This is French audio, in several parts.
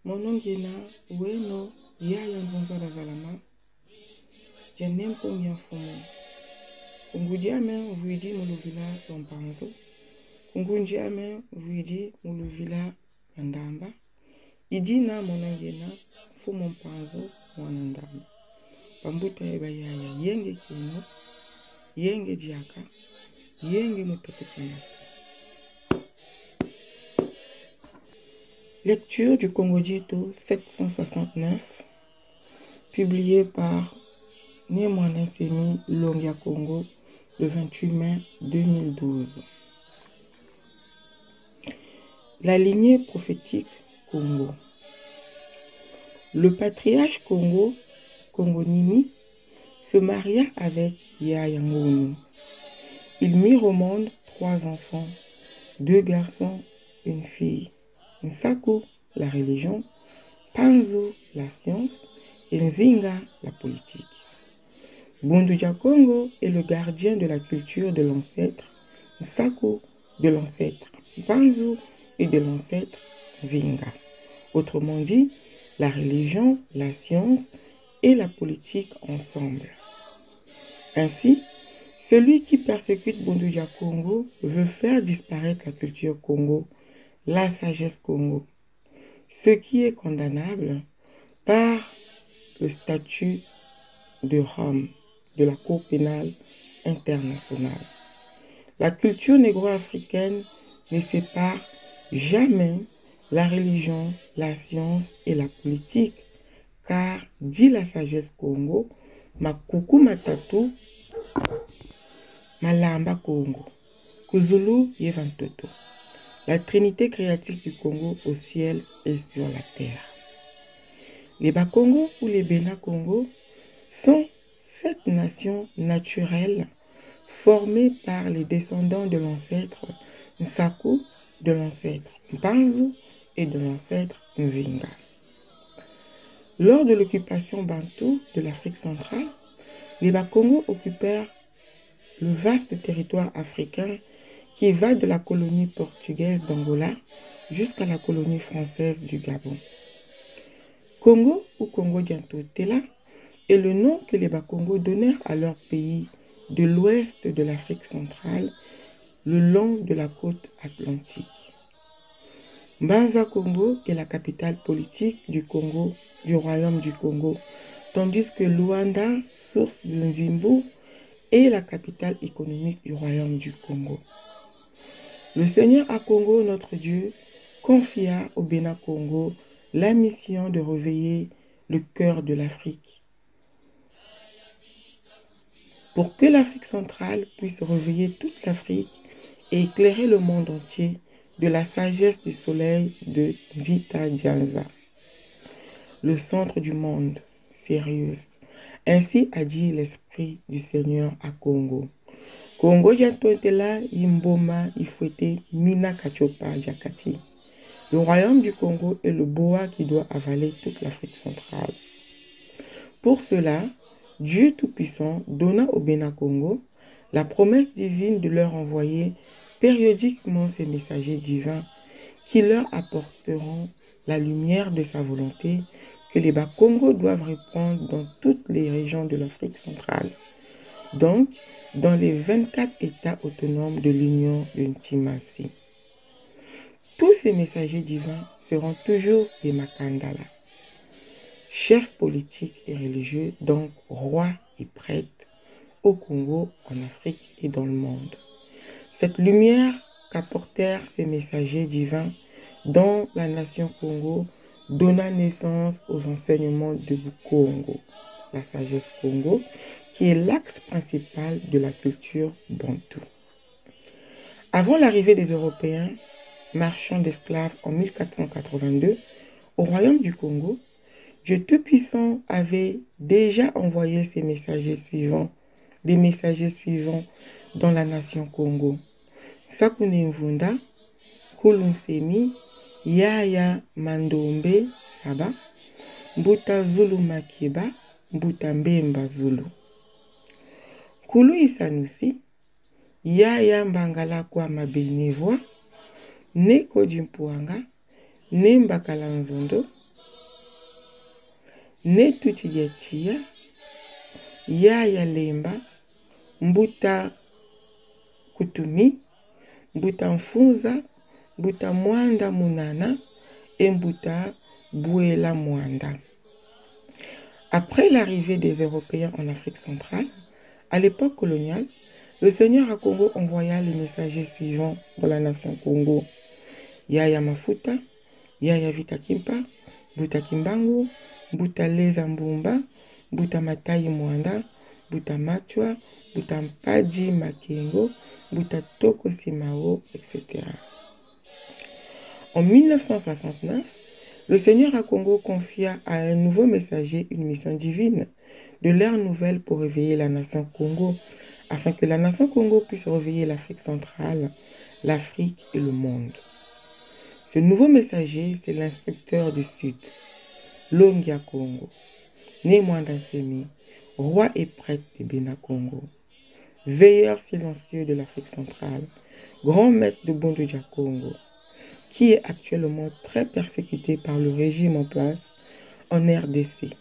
Monongena, Weno, Yaya Nzonzala Valama, Janem Pomia Fomo. Kungudiame, Vuidi Muluvila Lompanzo. Kungundiame, Vuidi Muluvila Mandamba. Idina Monongena, Fumon Panzo, Wanandamba. Pambuta Eba Yaya, Yenge Kino, Yenge Diaka, Yenge Mutapekanasi. Lecture du Congo Dito 769, publié par Némoine Semi Longia Congo le 28 mai 2012. La lignée prophétique Congo. Le patriarche Congo, Congo-Nimi, se maria avec Yayangonu. Il mit au monde 3 enfants, 2 garçons, une fille. Nsaku, la religion, Panzo, la science, et Nzinga, la politique. Bunduja Congo est le gardien de la culture de l'ancêtre, Nsaku de l'ancêtre, Panzo et de l'ancêtre Nzinga. Autrement dit, la religion, la science et la politique ensemble. Ainsi, celui qui persécute Bunduja Congo veut faire disparaître la culture Congo, la sagesse Congo, ce qui est condamnable par le statut de Rome de la Cour pénale internationale. La culture négro-africaine ne sépare jamais la religion, la science et la politique, car, dit la sagesse Congo, Makuku Matatu, Malamba Congo, Kuzulu Yevantoto. La trinité créatrice du Congo au ciel et sur la terre. Les Bas-Congo ou les Bénin-Congo sont 7 nations naturelles formées par les descendants de l'ancêtre Nsaku, de l'ancêtre Mpanzu et de l'ancêtre Nzinga. Lors de l'occupation bantou de l'Afrique centrale, les Bas-Congo occupèrent le vaste territoire africain qui va de la colonie portugaise d'Angola jusqu'à la colonie française du Gabon. Congo ou Congo Diantotela est le nom que les Bas-Congo donnèrent à leur pays de l'ouest de l'Afrique centrale, le long de la côte atlantique. Mbanza Congo est la capitale politique du Congo, du royaume du Congo, tandis que Luanda, source de Nzimbu, est la capitale économique du royaume du Congo. Le Seigneur à Congo, notre Dieu, confia au Bénin-Congo la mission de réveiller le cœur de l'Afrique. Pour que l'Afrique centrale puisse réveiller toute l'Afrique et éclairer le monde entier de la sagesse du soleil de Vita Dianza, le centre du monde, sérieuse. Ainsi a dit l'Esprit du Seigneur à Congo. Congo Diantotela, Imboma, Ifouete, Mina Kachopa, Diakati. Le royaume du Congo est le boa qui doit avaler toute l'Afrique centrale. Pour cela, Dieu Tout-Puissant donna au Bénin-Congo la promesse divine de leur envoyer périodiquement ces messagers divins qui leur apporteront la lumière de sa volonté que les Bas-Congo doivent répandre dans toutes les régions de l'Afrique centrale. Donc, dans les 24 États autonomes de l'Union de Ntimasi. Tous ces messagers divins seront toujours des Makandala, chefs politiques et religieux, donc rois et prêtres, au Congo, en Afrique et dans le monde. Cette lumière qu'apportèrent ces messagers divins dans la nation Congo donna naissance aux enseignements de Congo, la sagesse Congo, qui est l'axe principal de la culture bantou. Avant l'arrivée des Européens, marchands d'esclaves en 1482, au royaume du Congo, Dieu Tout-Puissant avait déjà envoyé des messagers suivants dans la nation Congo. Sakune Mvunda, Kulunsemi, Yaya Mandombe Saba, Mbuta Zulu Makiba, Mbuta Mbemba Zulu. Kulu Isanusi, Yaya Mbangala kwa Mabenevoa, Ne Kodimpuanga, Ne Mbakala Nzondo, netuti dia chia, yaya lemba, mbuta kutumi, mbuta mfunza, mbuta mwanda munana et mbuta buela mwanda. Après l'arrivée des Européens en Afrique centrale, à l'époque coloniale, le Seigneur à Congo envoya les messagers suivants dans la nation Congo. Yaya Mafuta, Yaya Vitakimpa, Buta Kimbangu, Buta Leza Mbumba, Buta Matayi Mwanda, Buta Machwa, Buta Mpaji Makengo, Buta Toko Simao, etc. En 1969, le Seigneur à Congo confia à un nouveau messager une mission divine de l'ère nouvelle pour réveiller la nation Congo, afin que la nation Congo puisse réveiller l'Afrique centrale, l'Afrique et le monde. Ce nouveau messager, c'est l'instructeur du Sud, Longia Congo, né Mwandansemi, roi et prêtre de Bena Congo, veilleur silencieux de l'Afrique centrale, grand maître de Bondouja Congo, qui est actuellement très persécuté par le régime en place en RDC,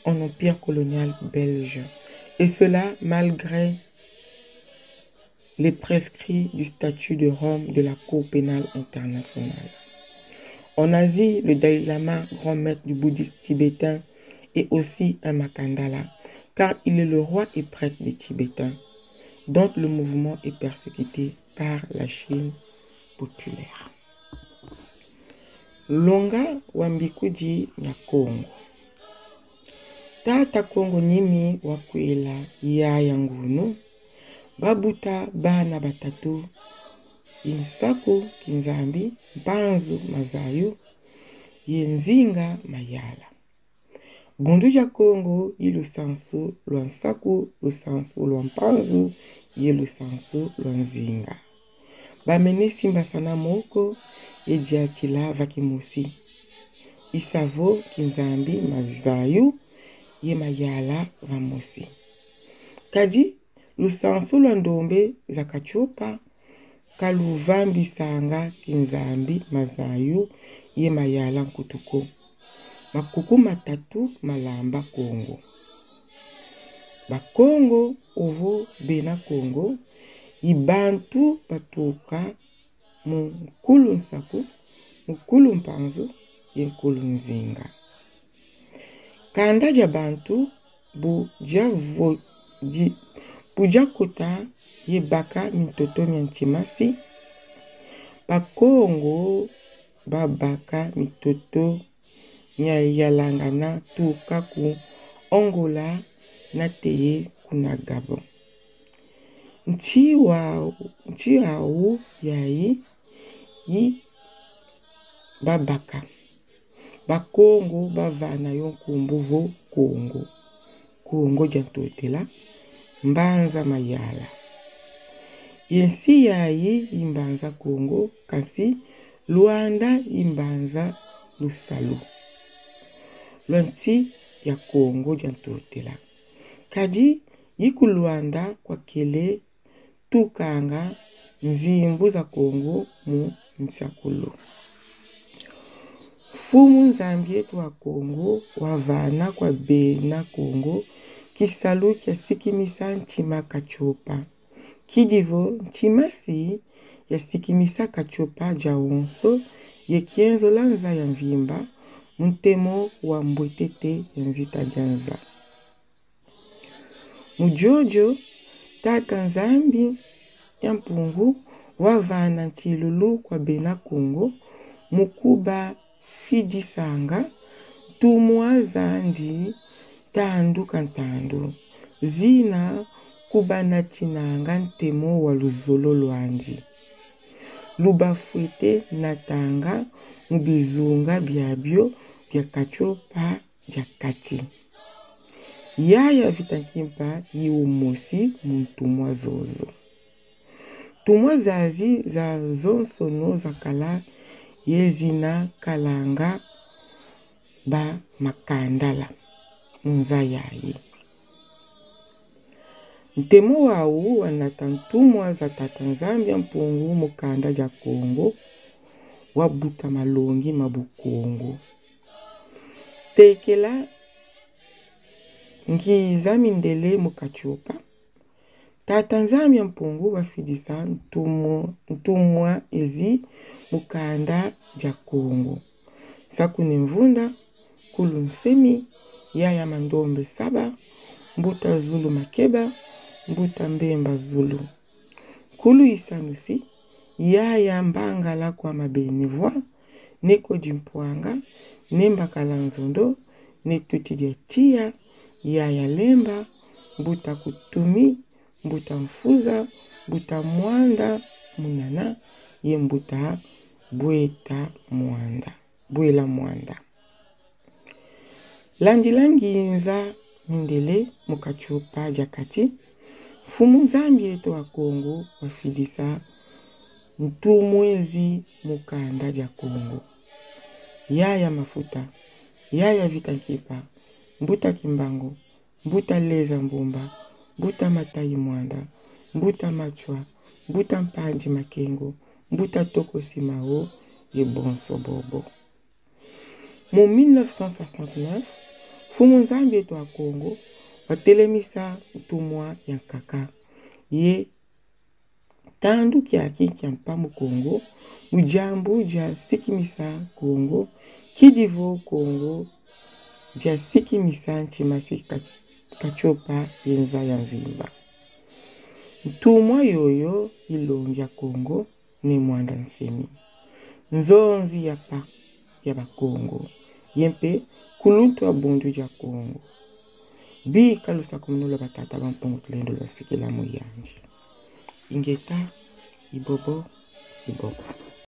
en empire colonial belge. Et cela malgré les prescrits du statut de Rome de la Cour pénale internationale. En Asie, le Dalai Lama, grand maître du bouddhisme tibétain, est aussi un Makandala, car il est le roi et prêtre des Tibétains, dont le mouvement est persécuté par la Chine populaire. Longa Wambikuji na Congo. Tata Congo Nimi wakwela yaya ngunu, babuta bana batatu, Insaku Kinzambi, Mpanzu Mazayu, Yenzinga Mayala. Bondouja Congo, Ilusansu, Luansaku, Lusansu, Luampanzu, Yelusansu, Luanzinga. Bamene Simba Sana Moko, Ejiachila Vakimusi. Isavo Kinzambi Mazayu, Yemayala Vamusi. Kadi, Lusansu Luandombe Zakachupa, Kaluvambi Sanga Kinzambi Mazayu, Yemayala Nkutuko. Makuku matatu malamba Congo. Bakongo ovo Bena Congo, Ibantu batuka mukulu nsaku, mukulu mpanzu, yenkulu nzinga. Kanda ja bantu buja kota yebaka mitoto nyanchimasi, bakongo babaka mitoto yalangana tuka ku Angola na teye kuna Gabon. Nchi hau yayi yi babaka. Bakongo bavana yonkumbuvo Congo. Congo jantotela mbanza mayala. Yensi yayi imbanza Congo kasi Luanda imbanza Lusalu. Lwanti ya Congo jantotela. Kadi yiku Luanda kwa kele tukanga nzimbu za Congo mu nsakulu. Fumu nzambietu wa Congo wavana kwa Bena Congo kisalu kia sikimisa nchima kachopa. Kidivo nchimasi ya sikimisa kachopa jawonso ye kienzo lanza ya mvimba mtemo wa mbwetete nzita janza. Mujojo tata nzambi ya mpungu wavana nchilulu kwa Bena Congo mukuba fidisanga tumwa zanji tandu kantandu zina kubana chinanga ntemo wa luzolo lwanji lubafuete natanga mubizunga byabyo bya kachopa bya kati. Yaya Vitakimpa yiumosi muntumwa zozo. Tumwa zazi za zonsono za kala yezina kalanga ba makandala nza yayi. Ntemo wau wanatantumwa za tatanzambia mpungu mukanda ja Congo wabuta malongi mabukongo. tekela ngiza mindele mukachupa. Tata nzambi ya mpungu wafidisa ntumwa ezi mukanda ja Kongo. Saku ni mvunda, kulu nsemi, yaya mandombe saba, mbuta zulu makeba, mbuta mbemba zulu. Kulu isanusi, yaya mbangala kwa mabenivwa, neko jimpuanga, nemba kalanzondo, netuti dia tia, yaya lemba, mbuta kutumi, mbuta mfuza, mbuta mwanda, munana, ye mbuta bwela mwanda. Langi nza mindele mukachupa jakati, fumu nzambi eto wa Kongo wafidisa ntumwezi mukanda ja Kongo. Yaya mafuta, yaya vitankipa, mbuta kimbango, mbuta leza mbumba, mbuta matayi mwanda, mbuta machwa, mbuta mpanji makengo, mbuta toko simao, ye bonso bobo. Mu 1969, fumu nzambi eto wa Kongo watelemisa ntumwa ya kaka. Ye tandu kiaki kia mpamu Kongo, mujambu ja sikimisa Kongo, kidivo Kongo, ja sikimisa nchimasi kachopa yenza ya mvimba. Ntumwa yoyo ilonja Kongo ni mwanda nsemi. Nzonzi ya Kongo. Yempe kuluntu wa bundu ja Kongo. Bi kalusa kumunola batata bampongo tulendo la sikila muyanji. Ingeta, ibobo.